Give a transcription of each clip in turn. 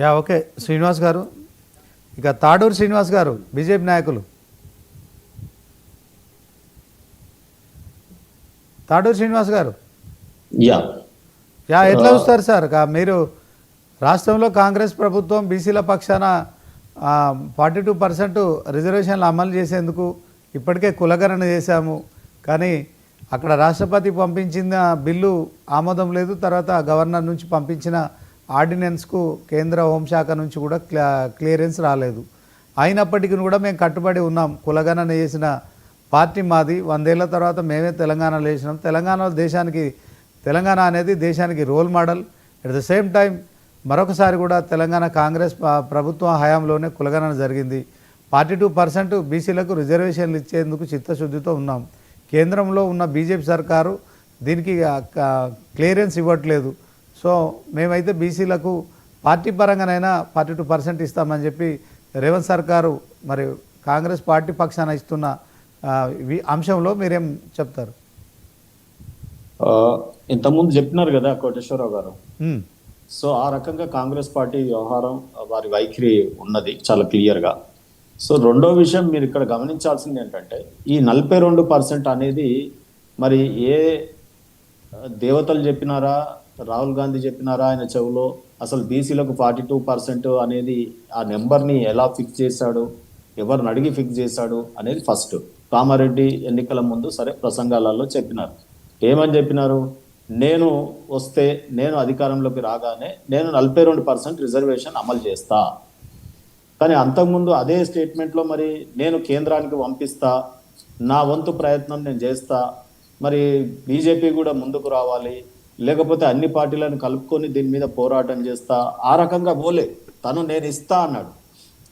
Yeah okay Srinivas గారు. ఇక తాడూరు శ్రీనివాస్ గారు, బీజేపీ నాయకులు. తాడూరు శ్రీనివాస్ గారు, యా యా ఎట్లా చూస్తారు సార్? మీరు రాష్ట్రంలో కాంగ్రెస్ ప్రభుత్వం బీసీల పక్షాన 42% రిజర్వేషన్లు అమలు చేసేందుకు ఇప్పటికే కులగణన చేశాము, కానీ అక్కడ రాష్ట్రపతి పంపించిన బిల్లు ఆమోదం లేదు. తర్వాత గవర్నర్ నుంచి పంపించిన ఆర్డినెన్స్కు కేంద్ర హోంశాఖ నుంచి కూడా క్లియరెన్స్ రాలేదు. అయినప్పటికీ కూడా మేము కట్టుబడి ఉన్నాం. కులగణన చేసిన పార్టీ మాది. 100 ఏళ్ల తర్వాత మేమే తెలంగాణలో వేసినాం. తెలంగాణ అనేది దేశానికి role model. At the same time మరొకసారి కూడా తెలంగాణ కాంగ్రెస్ ప్రభుత్వం హయాంలోనే కులగణన జరిగింది. 42% బీసీలకు రిజర్వేషన్లు ఇచ్చేందుకు చిత్తశుద్ధితో ఉన్నాం. కేంద్రంలో ఉన్న బీజేపీ సర్కారు దీనికి క్లియరెన్స్ ఇవ్వట్లేదు. సో మేమైతే బీసీలకు పార్టీ పరంగానైనా 42% ఇస్తామని చెప్పి రేవంత్ సర్కారు మరి కాంగ్రెస్ పార్టీ పక్షాన ఇస్తున్న అంశంలో మీరేం చెప్తారు? ఇంతకుముందు చెప్పినారు కదా కోటేశ్వరరావు గారు. సో ఆ రకంగా కాంగ్రెస్ పార్టీ వ్యవహారం, వారి వైఖరి ఉన్నది చాలా క్లియర్గా. సో రెండో విషయం మీరు ఇక్కడ గమనించాల్సింది ఏంటంటే, ఈ 42% అనేది మరి ఏ దేవతలు చెప్పినారా, రాహుల్ గాంధీ చెప్పినారా ఆయన చెవులో? అసలు బీసీలకు 42% అనేది ఆ నెంబర్ని ఎలా ఫిక్స్ చేశాడు, ఎవరిని అడిగి ఫిక్స్ చేశాడు అనేది ఫస్ట్. కామారెడ్డి ఎన్నికల ముందు సరే ప్రసంగాలలో చెప్పినారు. ఏమని చెప్పినారు? నేను అధికారంలోకి రాగానే నేను 42% రిజర్వేషన్ అమలు చేస్తా. కానీ అంతకుముందు అదే స్టేట్మెంట్లో మరి నేను కేంద్రానికి పంపిస్తా, నా వంతు ప్రయత్నం నేను చేస్తా, మరి బీజేపీ కూడా ముందుకు రావాలి, లేకపోతే అన్ని పార్టీలను కలుపుకొని దీని మీద పోరాటం చేస్తా, ఆ రకంగా పోలే. నేను ఇస్తా అన్నాడు.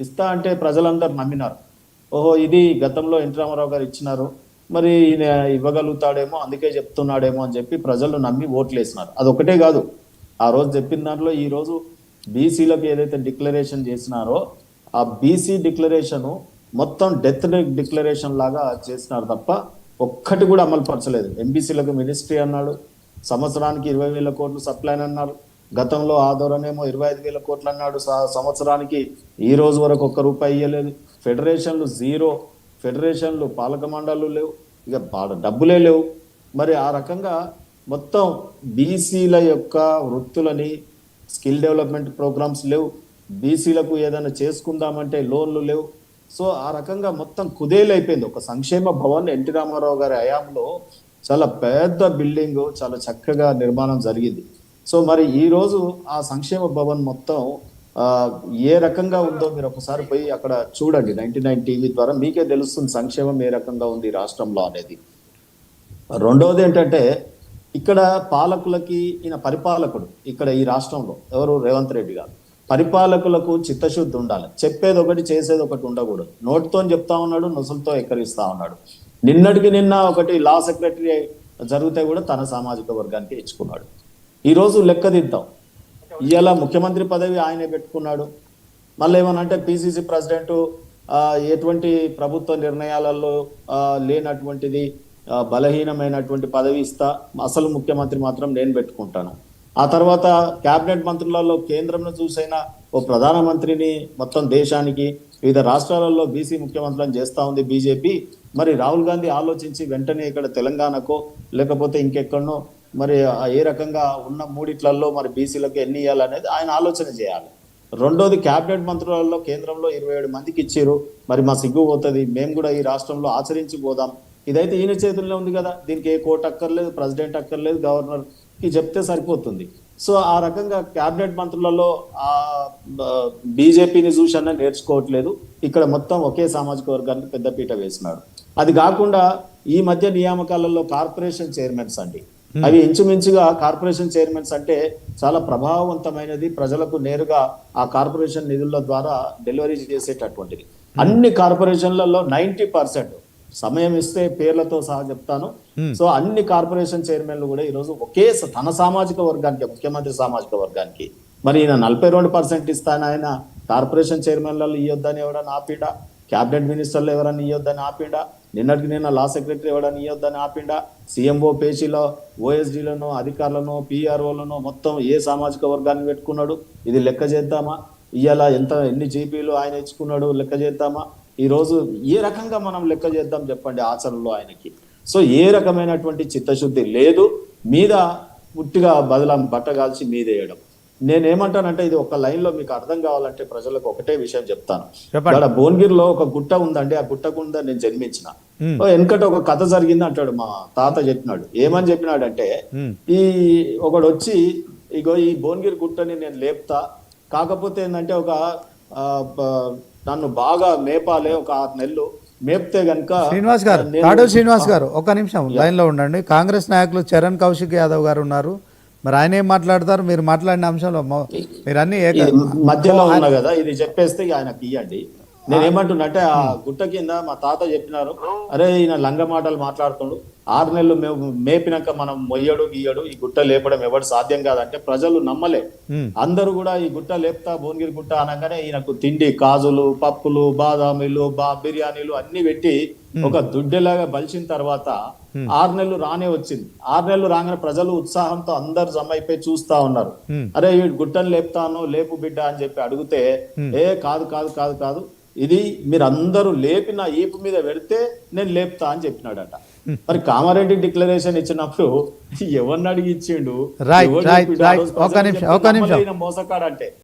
ఇస్తా అంటే ప్రజలందరూ నమ్మినారు. ఓహో, ఇది గతంలో ఎన్టీ రామారావు గారు ఇచ్చినారు, మరి ఈయన ఇవ్వగలుగుతాడేమో అందుకే చెప్తున్నాడేమో అని చెప్పి ప్రజలు నమ్మి ఓట్లు వేసినారు. అదొకటే కాదు, ఆ రోజు చెప్పిన దాంట్లో ఈరోజు బీసీలకు ఏదైతే డిక్లరేషన్ చేసినారో ఆ బీసీ డిక్లరేషన్ మొత్తం డెత్ డిక్లరేషన్ లాగా చేసినారు తప్ప ఒక్కటి కూడా అమలు పరచలేదు. ఎంబీసీలకు మినిస్ట్రీ అన్నాడు, సంవత్సరానికి 20,000 కోట్లు సప్లై అన్నారు. గతంలో ఆదోరనేమో 25,000 కోట్లు అన్నాడు సంవత్సరానికి. ఈ రోజు వరకు ఒక్క రూపాయి ఇవ్వలేదు. ఫెడరేషన్లు జీరో, ఫెడరేషన్లు పాలక మండళ్ళు లేవు, ఇక డబ్బులే లేవు. మరి ఆ రకంగా మొత్తం బీసీల యొక్క వృత్తులని, స్కిల్ డెవలప్మెంట్ ప్రోగ్రామ్స్ లేవు, బీసీలకు ఏదైనా చేసుకుందామంటే లోన్లు లేవు. సో ఆ రకంగా మొత్తం కుదేలైపోయింది. ఒక సంక్షేమ భవన్ ఎన్టీ రామారావు గారి హయాంలో చాలా పెద్ద బిల్డింగ్, చాలా చక్కగా నిర్మాణం జరిగింది. సో మరి ఈరోజు ఆ సంక్షేమ భవన్ మొత్తం ఏ రకంగా ఉందో మీరు ఒకసారి పోయి అక్కడ చూడండి. 99 టీవీ ద్వారా మీకే తెలుస్తుంది సంక్షేమం ఏ రకంగా ఉంది రాష్ట్రంలో అనేది. రెండవది ఏంటంటే, ఇక్కడ పాలకులకి, ఈయన పరిపాలకుడు ఇక్కడ ఈ రాష్ట్రంలో ఎవరు? రేవంత్ రెడ్డి గారు. పరిపాలకులకు చిత్తశుద్ధి ఉండాలి. చెప్పేది ఒకటి చేసేది ఒకటి ఉండకూడదు. నోటితో చెప్తా ఉన్నాడు, నొసలతో ఎక్కరిస్తా ఉన్నాడు. నిన్నటికి నిన్న ఒకటి లా సెక్రటరీ జరిగితే కూడా తన సామాజిక వర్గానికి ఇచ్చుకున్నాడు. ఈరోజు లెక్కదిద్దాం, ఇవాళ ముఖ్యమంత్రి పదవి ఆయనే పెట్టుకున్నాడు. మళ్ళీ ఏమనంటే పిసిసి ప్రెసిడెంట్ ఎటువంటి ప్రభుత్వ నిర్ణయాలలో లేనటువంటిది బలహీనమైనటువంటి పదవి ఇస్తా, అసలు ముఖ్యమంత్రి మాత్రం నేను పెట్టుకుంటాను. ఆ తర్వాత క్యాబినెట్ మంత్రులలో కేంద్రంలో చూసైనా ఓ ప్రధానమంత్రిని మొత్తం దేశానికి వివిధ రాష్ట్రాలలో బీసీ ముఖ్యమంత్రులను చేస్తూ ఉంది బీజేపీ. మరి రాహుల్ గాంధీ ఆలోచించి వెంటనే ఇక్కడ తెలంగాణకో లేకపోతే ఇంకెక్కడనో మరి ఏ రకంగా ఉన్న మూడిట్లలో మరి బీసీలకు ఎన్ని ఇవ్వాలనేది ఆయన ఆలోచన చేయాలి. రెండోది, క్యాబినెట్ మంత్రులలో కేంద్రంలో 27 మందికి ఇచ్చారు. మరి మా సిగ్గు పోతుంది, మేము కూడా ఈ రాష్ట్రంలో ఆచరించి పోదాం. ఇదైతే ఈయన చేతుల్లో ఉంది కదా, దీనికి ఏ కోర్టు అక్కర్లేదు, ప్రెసిడెంట్ అక్కర్లేదు, గవర్నర్కి చెప్తే సరిపోతుంది. సో ఆ రకంగా క్యాబినెట్ మంత్రులలో బీజేపీని చూసి అన్న నేర్చుకోవట్లేదు. ఇక్కడ మొత్తం ఒకే సామాజిక వర్గానికి పెద్దపీట వేసినాడు. అది కాకుండా ఈ మధ్య నియామకాలలో కార్పొరేషన్ చైర్మన్స్ అండి, అవి ఇంచుమించుగా కార్పొరేషన్ చైర్మన్స్ అంటే చాలా ప్రభావవంతమైనది, ప్రజలకు నేరుగా ఆ కార్పొరేషన్ నిధుల ద్వారా డెలివరీ చేసేటటువంటిది. అన్ని కార్పొరేషన్లలో 90% సమయం ఇస్తే పేర్లతో సహా చెప్తాను. సో అన్ని కార్పొరేషన్ చైర్మన్లు కూడా ఈరోజు ఒకే తన సామాజిక వర్గానికి, ముఖ్యమంత్రి సామాజిక వర్గానికి. మరి ఈయన 42% ఇస్తాను, ఆయన కార్పొరేషన్ చైర్మన్లలో ఇవ్వద్దని ఎవరన్నా ఆపిండా? క్యాబినెట్ మినిస్టర్లు ఎవరన్నా ఇవ్వద్దని ఆపిండా? నిన్నటికి నిన్న లా సెక్రటరీ ఎవడని ఇవ్వద్దని ఆపిండా? సీఎంఓ పేషీలో ఓఎస్డీలను అధికారులను పిఆర్ఓలను మొత్తం ఏ సామాజిక వర్గాన్ని పెట్టుకున్నాడు? ఇది లెక్క చేద్దామా? ఇవాళ ఎన్ని జీపీలు ఆయన ఇచ్చుకున్నాడు లెక్క చేద్దామా? ఈరోజు ఏ రకంగా మనం లెక్క చేద్దాం చెప్పండి ఆచరణలో ఆయనకి? సో ఏ రకమైనటువంటి చిత్తశుద్ధి లేదు. మీద పుట్టిగా బట్టగాల్చి మీదేయడం. నేనేమంటానంటే ఇది ఒక లైన్ లో మీకు అర్థం కావాలంటే ప్రజలకు ఒకటే విషయం చెప్తాను. ఇక్కడ భువనగిరిలో ఒక గుట్ట ఉందండి, ఆ గుట్ట కింద నేను జన్మించిన. వెనకట ఒక కథ జరిగింది అంటాడు మా తాత చెప్పినాడు. ఏమని చెప్పినాడంటే, ఈ ఒకడు వచ్చి ఇగో ఈ భువనగిరి గుట్టని నేను లేపుతా, కాకపోతే ఏంటంటే నన్ను బాగా మేపాలే, ఒక 6 నెలలు మేపితే గనుక. శ్రీనివాస్ గారు, తాడూరు శ్రీనివాస్ గారు ఒక్క నిమిషం లైన్ లో ఉండండి. కాంగ్రెస్ నాయకులు చరణ్ కౌశిక్ యాదవ్ గారు ఉన్నారు, మరి ఆయన ఏం మాట్లాడతారు? మీరు మాట్లాడిన అంశంలో మీరు అన్ని మధ్యలో ఉన్నా కదా, ఇది చెప్పేస్తే ఆయనకి ఇవ్వండి. నేను ఏమంటున్నట్టే ఆ గుట్ట కింద మా తాత చెప్పినారు, అరే ఈయన లంగ మాటలు మాట్లాడుతుండు, 6 నెలలు మేపినాక మనం మొయ్యడు గీయడు, ఈ గుట్ట లేపడం ఎవరు సాధ్యం కాదంటే ప్రజలు నమ్మలే. అందరూ కూడా ఈ గుట్ట లేపుతా భువనగిరి గుట్ట అనగానే ఈయనకు తిండి కాజులు, పప్పులు, బాదామీలు, బిర్యానీలు అన్ని పెట్టి ఒక దుడ్డెలాగా బలిచిన తర్వాత 6 నెలలు రానే వచ్చింది. 6 నెలలు రాగానే ప్రజలు ఉత్సాహంతో అందరు జమ అయిపోయి చూస్తా ఉన్నారు. అరే ఈ గుట్టను లేపుతాను, లేపు బిడ్డ అని చెప్పి అడిగితే, కాదు కాదు కాదు కాదు, ఇది మీరు అందరూ లేపిన ఈపు మీద పెడితే నేను లేపుతా అని చెప్పినాడట. మరి కామారెడ్డి డిక్లరేషన్ ఇచ్చినప్పుడు ఎవరిని అడిగి ఇచ్చిండు? మోసకాడంటే